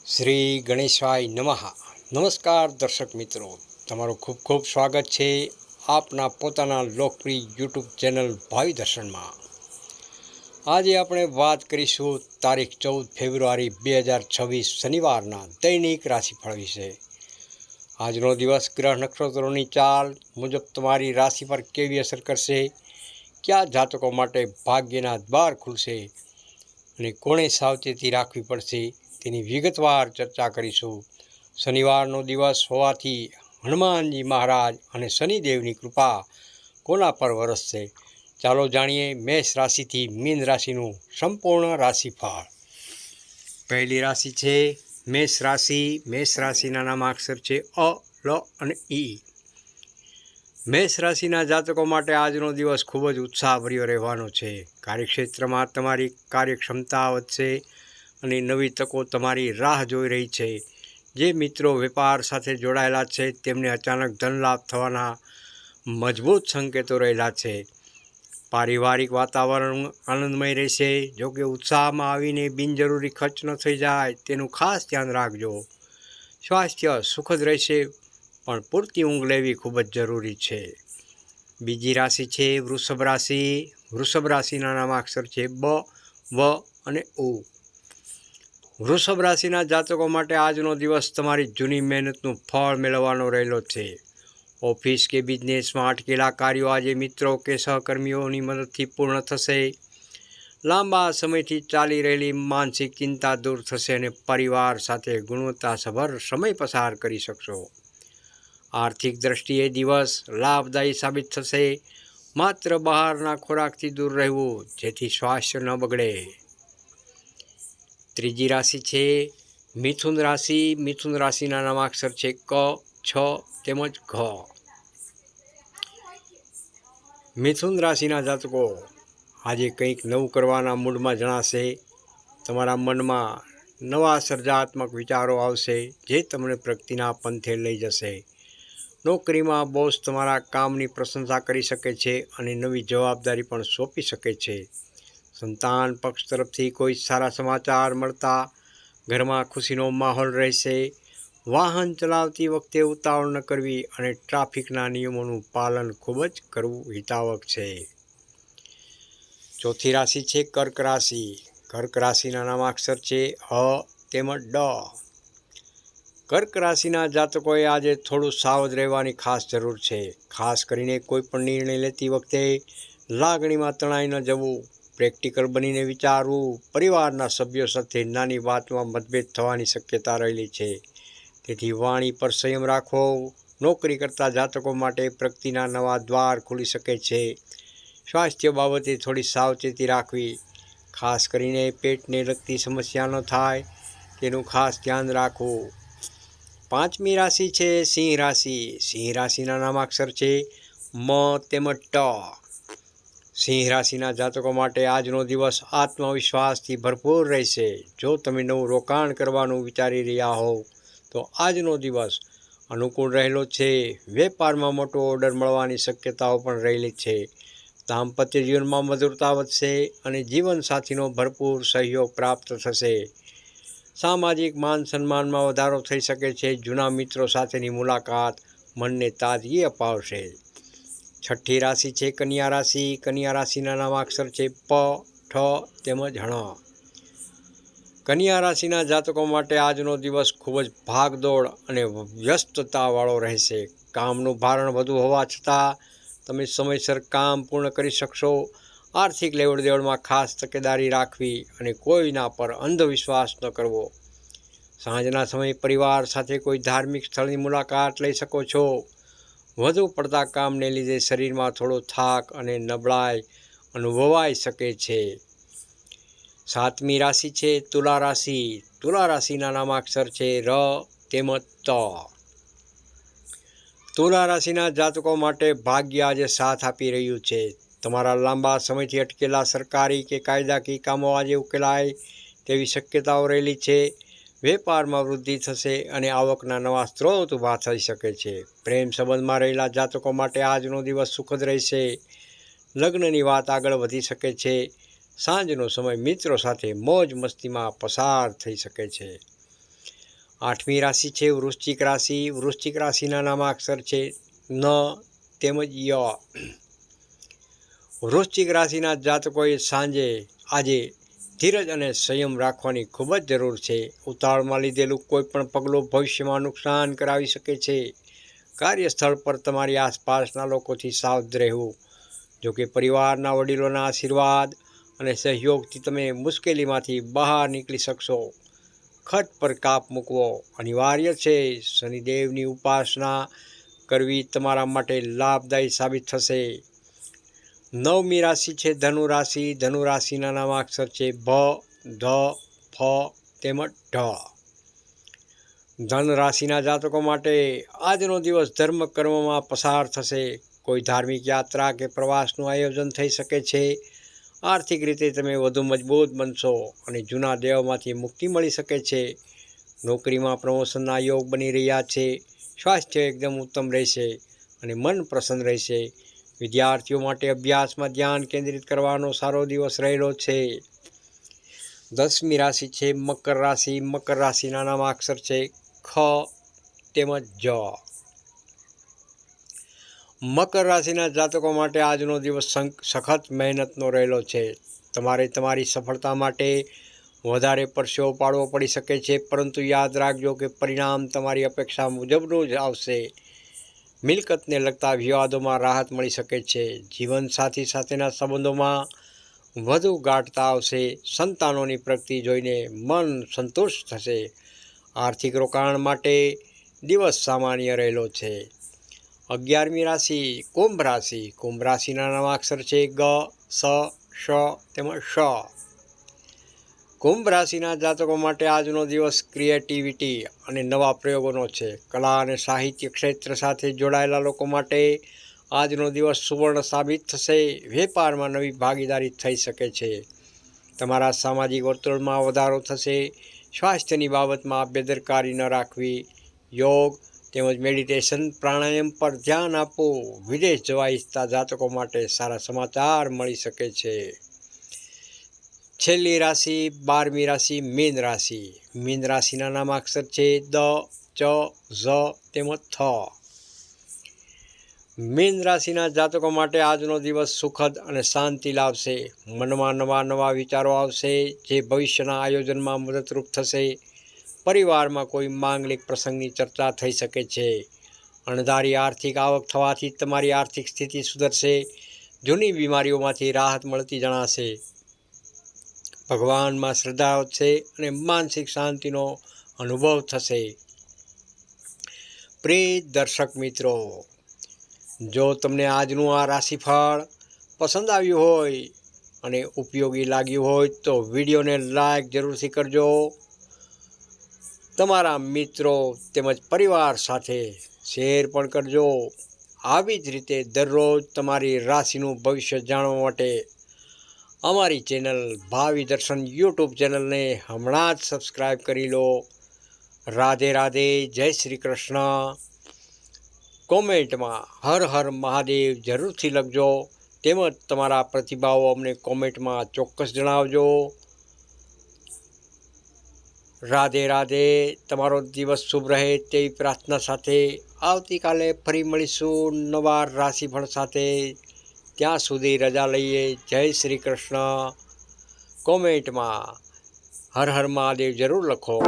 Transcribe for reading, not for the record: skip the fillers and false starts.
શ્રી ગણેશાય નમઃ. નમસ્કાર દર્શક મિત્રો, તમારું ખૂબ ખૂબ સ્વાગત છે આપના પોતાના લોકપ્રિય યુટ્યુબ ચેનલ ભાવિ દર્શનમાં. આજે આપણે વાત કરીશું તારીખ 14 ફેબ્રુઆરી 2026 શનિવારના દૈનિક રાશિફળ વિશે. આજનો દિવસ ગ્રહ નક્ષત્રોની ચાલ મુજબ તમારી રાશિ પર કેવી અસર કરશે, કયા જાતકો માટે ભાગ્યના દ્વાર ખુલશે અને કોણે સાવચેતી રાખવી પડશે તેની વિગતવાર ચર્ચા કરીશું. શનિવારનો દિવસ હોવાથી હનુમાનજી મહારાજ અને શનિદેવની કૃપા કોના પર વરસશે? ચાલો જાણીએ મેષ રાશિથી મીન રાશિનું સંપૂર્ણ રાશિફળ. પહેલી રાશિ છે મેષ રાશિ. મેષ રાશિના નામાક્ષર છે અ, લ અને ઈ. મેષ રાશિના જાતકો માટે આજનો દિવસ ખૂબ જ ઉત્સાહભર્યો રહેવાનો છે. કાર્યક્ષેત્રમાં તમારી કાર્યક્ષમતા વધશે અને નવી તકો તમારી રાહ જોઈ રહી છે. જે મિત્રો વેપાર સાથે જોડાયેલા છે તેમને અચાનક ધન લાભ થવાના મજબૂત સંકેતો રહેલા છે. પારિવારિક વાતાવરણ આનંદમય રહેશે. જોકે ઉત્સાહમાં આવીને બિનજરૂરી ખર્ચ ન થઈ જાય તેનું ખાસ ધ્યાન રાખજો. સ્વાસ્થ્ય સુખદ રહેશે, પણ પૂરતી ઊંઘ લેવી ખૂબ જ જરૂરી છે. બીજી રાશિ છે વૃષભ રાશિ. વૃષભ રાશિના નામાક્ષર છે બ, વ અને ઉ. વૃષભ રાશિના જાતકો માટે આજનો દિવસ તમારી જૂની મહેનતનું ફળ મેળવવાનો રહેલો છે. ઓફિસ કે બિઝનેસમાં અટકેલા કાર્યો આજે મિત્રો કે સહકર્મીઓની મદદથી પૂર્ણ થશે. લાંબા સમયથી ચાલી રહેલી માનસિક ચિંતા દૂર થશે અને પરિવાર સાથે ગુણવત્તાસભર સમય પસાર કરી શકશો. આર્થિક દ્રષ્ટિએ દિવસ લાભદાયી સાબિત થશે. માત્ર બહારના ખોરાકથી દૂર રહેવું જેથી સ્વાસ્થ્ય ન બગડે. ત્રીજી રાશિ છે મિથુન રાશિ. મિથુન રાશિના નામાક્ષર છે ક, છ તેમજ ઘ. મિથુન રાશિના જાતકો આજે કંઈક નવું કરવાના મૂડમાં જણાશે. તમારા મનમાં નવા સર્જનાત્મક વિચારો આવશે જે તમને પ્રગતિના પંથે લઈ જશે. નોકરીમાં બોસ તમારા કામની પ્રશંસા કરી શકે છે અને નવી જવાબદારી પણ સોંપી શકે છે. સંતાન પક્ષ તરફથી કોઈ સારા સમાચાર મળતા ઘરમાં ખુશીનો માહોલ રહેશે. વાહન ચલાવતી વખતે ઉતાવળ ન કરવી અને ટ્રાફિકના નિયમોનું પાલન ખૂબ જ કરવું હિતાવક છે. ચોથી રાશિ છે કર્ક રાશિ. કર્ક રાશિના નામાક્ષર છે હ તેમજ ડ. કર્ક રાશિના જાતકોએ આજે થોડું સાવધ રહેવાની ખાસ જરૂર છે. ખાસ કરીને કોઈ પણ નિર્ણય લેતી વખતે લાગણીમાં તણાઈ ન જવું. પ્રેક્ટિકલ બનીને વિચારવું. પરિવારના સભ્યો સાથે નાની વાતમાં મતભેદ થવાની શક્યતા રહેલી છે, તેથી વાણી પર સંયમ રાખવો. નોકરી કરતા જાતકો માટે પ્રગતિના નવા દ્વાર ખુલી શકે છે. સ્વાસ્થ્ય બાબતે થોડી સાવચેતી રાખવી. ખાસ કરીને પેટને લગતી સમસ્યા ન થાય તેનું ખાસ ધ્યાન રાખવું. પાંચમી રાશિ છે સિંહ રાશિ. સિંહ રાશિના નામાક્ષર છે મ તેમજ ટ. સિંહ રાશિના જાતકો માટે આજનો દિવસ આત્મવિશ્વાસથી ભરપૂર રહેશે. જો તમે નવું રોકાણ કરવાનું વિચારી રહ્યા હોવ તો આજનો દિવસ અનુકૂળ રહેલો છે. વેપારમાં મોટો ઓર્ડર મળવાની શક્યતાઓ પણ રહેલી છે. દાંપત્ય જીવનમાં મધુરતા વધશે અને જીવનસાથીનો ભરપૂર સહયોગ પ્રાપ્ત થશે. સામાજિક માન સન્માનમાં વધારો થઈ શકે છે. જૂના મિત્રો સાથેની મુલાકાત મનને તાજગી અપાવશે. છઠ્ઠી રાશિ છે કન્યા રાશિ. કન્યા રાશિના નામાક્ષર છે પ, ઠ તેમજ હણ. કન્યા રાશિના જાતકો માટે આજનો દિવસ ખૂબ જ ભાગદોડ અને વ્યસ્તતાવાળો રહેશે. કામનું ભારણ વધુ હોવા છતાં તમે સમયસર કામ પૂર્ણ કરી શકશો. આર્થિક લેવડ દેવડમાં ખાસ તકેદારી રાખવી અને કોઈના પર અંધવિશ્વાસ ન કરવો. સાંજના સમયે પરિવાર સાથે કોઈ ધાર્મિક સ્થળની મુલાકાત લઈ શકો છો. વધુ પડતા કામને લીધે શરીરમાં થોડો થાક અને નબળાઈ અનુભવાઈ શકે છે. સાતમી રાશિ છે તુલા રાશિ. તુલા રાશિના નામાક્ષર છે ર તેમજ ત. તુલા રાશિના જાતકો માટે ભાગ્ય આજે સાથ આપી રહ્યું છે. તમારા લાંબા સમયથી અટકેલા સરકારી કે કાયદાકીય કામો આજે ઉકેલાય તેવી શક્યતાઓ રહેલી છે. વેપારમાં વૃદ્ધિ થશે અને આવકના નવા સ્ત્રોત ઊભા થઈ શકે છે. પ્રેમ સંબંધમાં રહેલા જાતકો માટે આજનો દિવસ સુખદ રહેશે. લગ્નની વાત આગળ વધી શકે છે. સાંજનો સમય મિત્રો સાથે મોજ મસ્તીમાં પસાર થઈ શકે છે. 8મી રાશિ છે વૃશ્ચિક રાશિ। વૃશ્ચિક રાશિના નામાક્ષર છે ન તેમજ ય। વૃશ્ચિક રાશિના જાતકોએ આજે ધીરજ અને સંયમ રાખવાની ખૂબ જ જરૂર છે। ઉતાવળમાં લીધેલું કોઈ પણ પગલું ભવિષ્યમાં નુકસાન કરાવી શકે છે। કાર્યસ્થળ પર તમારી આસપાસના લોકોથી સાવધ રહેવું। જોકે પરિવારના વડીલોના આશીર્વાદ અને સહયોગથી તમે મુશ્કેલીમાંથી બહાર નીકળી શકશો। ખર્ચ પર કાપ મૂકવો અનિવાર્ય છે। શનિદેવની ઉપાસના કરવી તમારા માટે લાભદાયી સાબિત થશે। 9મી રાશિ છે ધનુ રાશિ। ધનુ રાશિના નામાક્ષર છે ભ, ધ, ફ તેમજ ઢ। ધન રાશિના જાતકો માટે આજનો દિવસ ધર્મ કર્મમાં પસાર થશે। કોઈ ધાર્મિક યાત્રા કે પ્રવાસનું આયોજન થઈ શકે છે। આર્થિક રીતે તમે વધુ મજબૂત બનશો અને જૂના દેવમાંથી મુક્તિ મળી શકે છે। નોકરીમાં પ્રમોશનના યોગ બની રહ્યા છે। સ્વાસ્થ્ય એકદમ ઉત્તમ રહેશે અને મન પ્રસન્ન રહેશે। વિદ્યાર્થીઓ માટે અભ્યાસમાં ધ્યાન કેન્દ્રિત કરવાનો સારો દિવસ રહેલો છે। 10મી રાશિ છે મકર રાશિ। મકર રાશિના નામાક્ષર છે ખ તેમજ જ। મકર રાશિના જાતકો માટે આજનો દિવસ સખત મહેનતનો રહેલો છે। તમારે તમારી સફળતા માટે વધારે પરસેવો પાડવો પડી શકે છે, પરંતુ યાદ રાખજો કે પરિણામ તમારી અપેક્ષા મુજબનું જ આવશે। મિલકતને લગતા વિવાદોમાં રાહત મળી શકે છે। જીવનસાથી સાથેના સંબંધોમાં વધુ ગાઢતા આવશે। સંતાનોની પ્રગતિ જોઈને મન સંતુષ્ટ થશે। આર્થિક રોકાણ માટે દિવસ સામાન્ય રહેલો છે। 11મી રાશિ કુંભ રાશિ। કુંભ રાશિના નામાક્ષર છે ગ, સ, શ તેમજ શ। કુંભ રાશિના જાતકો માટે આજનો દિવસ ક્રિએટિવિટી અને નવા પ્રયોગોનો છે। કલા અને સાહિત્ય ક્ષેત્ર સાથે જોડાયેલા લોકો માટે આજનો દિવસ સુવર્ણ સાબિત થશે। વેપારમાં નવી ભાગીદારી થઈ શકે છે। તમારા સામાજિક વર્તુળમાં વધારો થશે। સ્વાસ્થ્યની બાબતમાં બેદરકારી ન રાખવી। યોગ તેમજ મેડિટેશન પ્રાણાયામ પર ધ્યાન આપવું। વિદેશ જવા ઈચ્છતા જાતકો માટે સારા સમાચાર મળી શકે છે। છેલ્લી રાશિ 12મી રાશિ મીન રાશિ। મીન રાશિના નામાક્ષર છે દ, ચ, ઝ તેમજ થ। મીન રાશિના જાતકો માટે આજનો દિવસ સુખદ અને શાંતિ લાવશે। મનમાં નવા વિચારો આવશે, જે ભવિષ્યના આયોજનમાં મદદરૂપ થશે। પરિવારમાં કોઈ માંગલિક પ્રસંગની ચર્ચા થઈ શકે છે। અણધારી આર્થિક આવક થવાથી તમારી આર્થિક સ્થિતિ સુધરશે। જૂની બીમારીઓમાંથી રાહત મળતી જણાશે। ભગવાનમાં શ્રદ્ધા વધશે અને માનસિક શાંતિનો અનુભવ થશે। પ્રિય દર્શક મિત્રો, જો તમને આજનું આ રાશિફળ પસંદ આવ્યું હોય અને ઉપયોગી લાગ્યું હોય તો વિડીયોને લાઈક જરૂરથી કરજો। તમારા મિત્રો તેમજ પરિવાર સાથે શેર પણ કરજો। આવી જ રીતે દરરોજ તમારી રાશિનું ભવિષ્ય જાણવા માટે અમારી ચેનલ ભાવિ દર્શન યુટ્યુબ ચેનલને હમણાં જ સબસ્ક્રાઈબ કરી લો। રાધે રાધે, જય શ્રી કૃષ્ણ। કોમેન્ટમાં હર હર મહાદેવ જરૂરથી લખજો, તેમજ તમારા પ્રતિભાવો અમને કોમેન્ટમાં ચોક્કસ જણાવજો। રાધે રાધે, તમારો દિવસ શુભ રહે તેવી પ્રાર્થના સાથે આવતીકાલે ફરી મળીશું નવા રાશિફળ સાથે। ત્યાં સુધી રજા લઈએ। જય શ્રી કૃષ્ણ। કોમેન્ટમાં હર હર મહાદેવ જરૂર લખો।